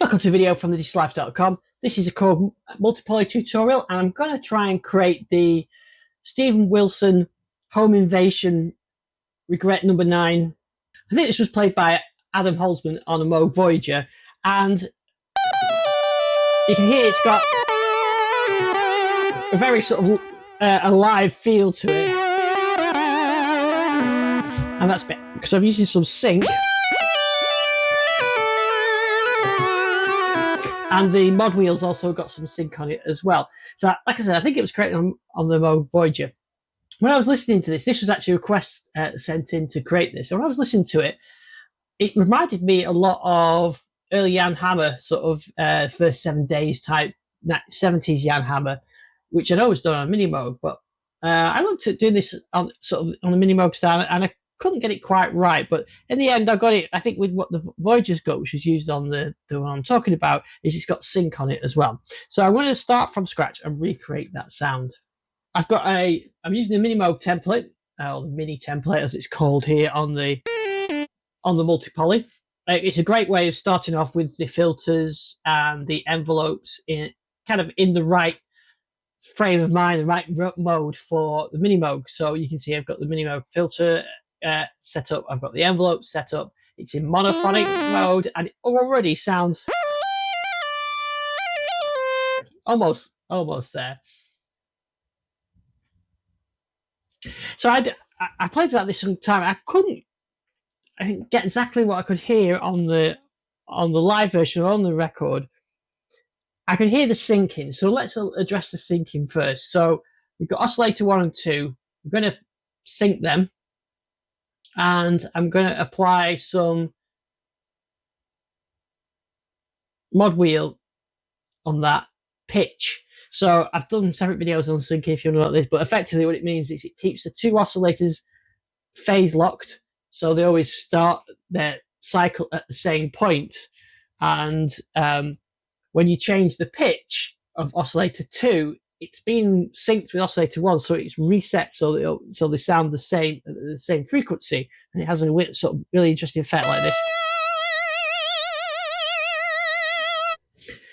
Welcome to a video from thedigitallife.com. This is a Korg Multi tutorial, and I'm going to try and create the Steven Wilson Home Invasion Regret number 9. I think this was played by Adam Holzman on a Moog Voyager, and you can hear it's got a very sort of alive feel to it. And that's because I'm using some sync. And the mod wheel's also got some sync on it as well. So, like I said, I think it was created on the Moog Voyager. When I was listening to this was actually a request sent in to create this. And when I was listening to it, it reminded me a lot of early Jan Hammer, sort of first 7 days type 70s Jan Hammer, which I'd always done on a mini Moog. But I looked at doing this on a mini Moog style, and I couldn't get it quite right, but in the end I got it. I think with what the Voyager's got, which is used on the one I'm talking about, is it's got sync on it as well. So I'm going to start from scratch and recreate that sound. I'm using the mini Moog template, or the mini template as it's called here on the multi-poly. It's a great way of starting off with the filters and the envelopes in the right frame of mind, the right mode for the mini Moog. So you can see I've got the mini Moog filter set up, I've got the envelope set up, it's in monophonic mode, and it already sounds almost there. So I played without this some time. I couldn't get exactly what I could hear on the live version or on the record. I could hear the syncing, so let's address the syncing first. So we've got oscillator 1 and 2. I'm going to sync them, and I'm going to apply some mod wheel on that pitch. So I've done separate videos on syncing if you know what this, but effectively what it means is it keeps the two oscillators phase locked, so they always start their cycle at the same point. And when you change the pitch of oscillator 2, it's been synced with oscillator 1, so it's reset so they sound the same frequency, and it has a sort of really interesting effect like this.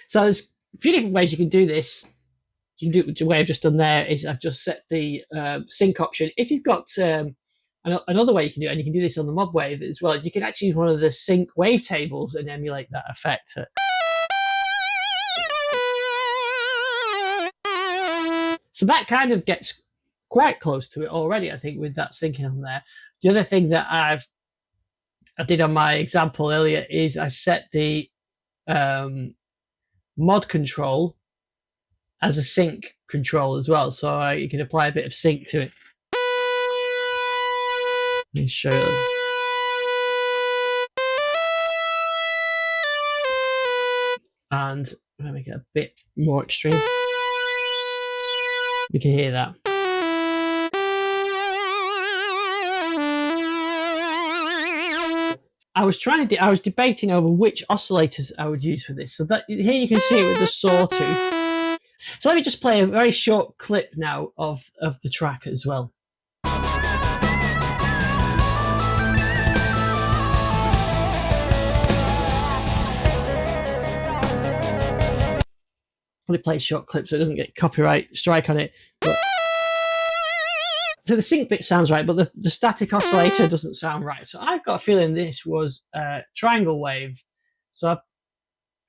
So there's a few different ways you can do this. You can do it the way I've just done there. Is I've just set the sync option. If you've got another way you can do it, and you can do this on the Modwave as well, is you can actually use one of the sync wavetables and emulate that effect. So that kind of gets quite close to it already, I think, with that syncing on there. The other thing that I did on my example earlier is I set the mod control as a sync control as well, so you can apply a bit of sync to it. Let me show you. And I'm going to make it a bit more extreme. You can hear that. I was debating over which oscillators I would use for this. So that here you can see it with the Sawtooth. So let me just play a very short clip now of the track as well. Probably play a short clip so it doesn't get copyright strike on it. So the sync bit sounds right, but the static oscillator doesn't sound right. So I've got a feeling this was a triangle wave. So I've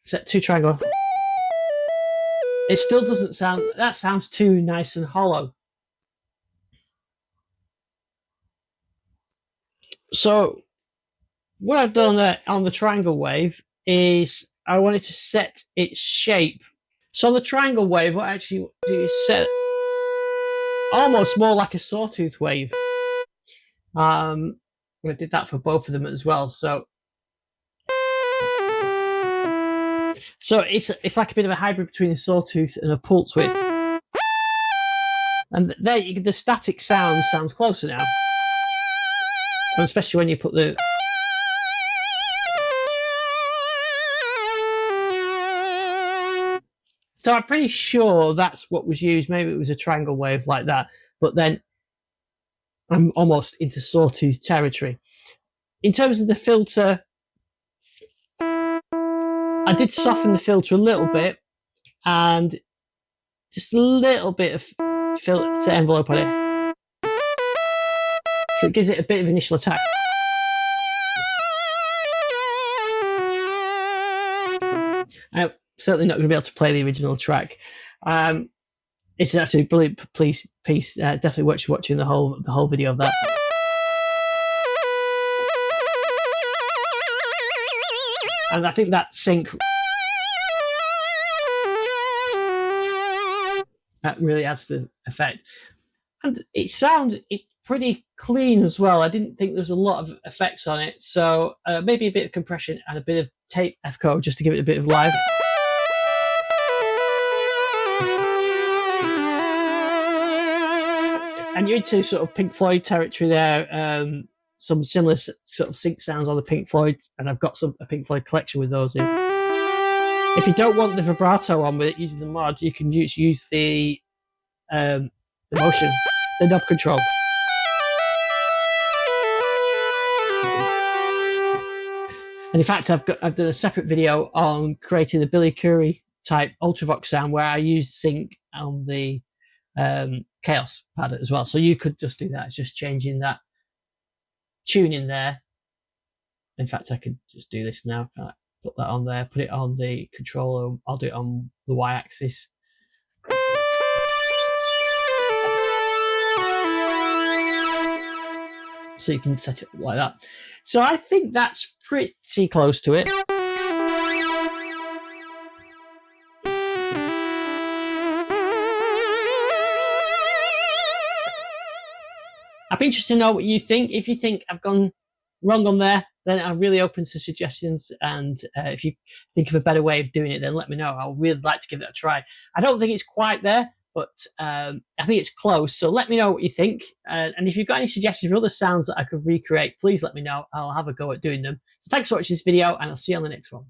set 2 triangle. It still doesn't sound, that sounds too nice and hollow. So what I've done on the triangle wave is I wanted to set its shape. So on the triangle wave, what I actually do is set almost more like a Sawtooth wave. I did that for both of them as well. So it's like a bit of a hybrid between a Sawtooth and a pulse width. And there, the static sound sounds closer now, and especially when you put the So I'm pretty sure that's what was used. Maybe it was a triangle wave like that. But then I'm almost into Sawtooth territory. In terms of the filter, I did soften the filter a little bit and just a little bit of filter envelope on it. So it gives it a bit of initial attack. I'm certainly not going to be able to play the original track. It's actually a brilliant piece. Definitely worth watching the whole video of that. And I think that sync that really adds the effect. And it's pretty clean as well. I didn't think there was a lot of effects on it, so maybe a bit of compression and a bit of tape echo just to give it a bit of live. And you're into sort of Pink Floyd territory there. Some similar sort of sync sounds on the Pink Floyd, and I've got a Pink Floyd collection with those in. If you don't want the vibrato on with it using the mod, you can use the motion, the knob control. And in fact, I've done a separate video on creating the Billy Currie type Ultravox sound where I use sync on the Kaoss Pad as well. So you could just do that. It's just changing that tune in there. In fact, I could just do this now. Put that on there, put it on the controller. I'll do it on the Y-axis. So you can set it up like that. So I think that's pretty close to it. I'd be interested to know what you think. If you think I've gone wrong on there, then I'm really open to suggestions. And if you think of a better way of doing it, then let me know. I'll really like to give it a try. I don't think it's quite there, but I think it's close. So let me know what you think. And if you've got any suggestions for other sounds that I could recreate, please let me know. I'll have a go at doing them. So thanks for watching this video, and I'll see you on the next one.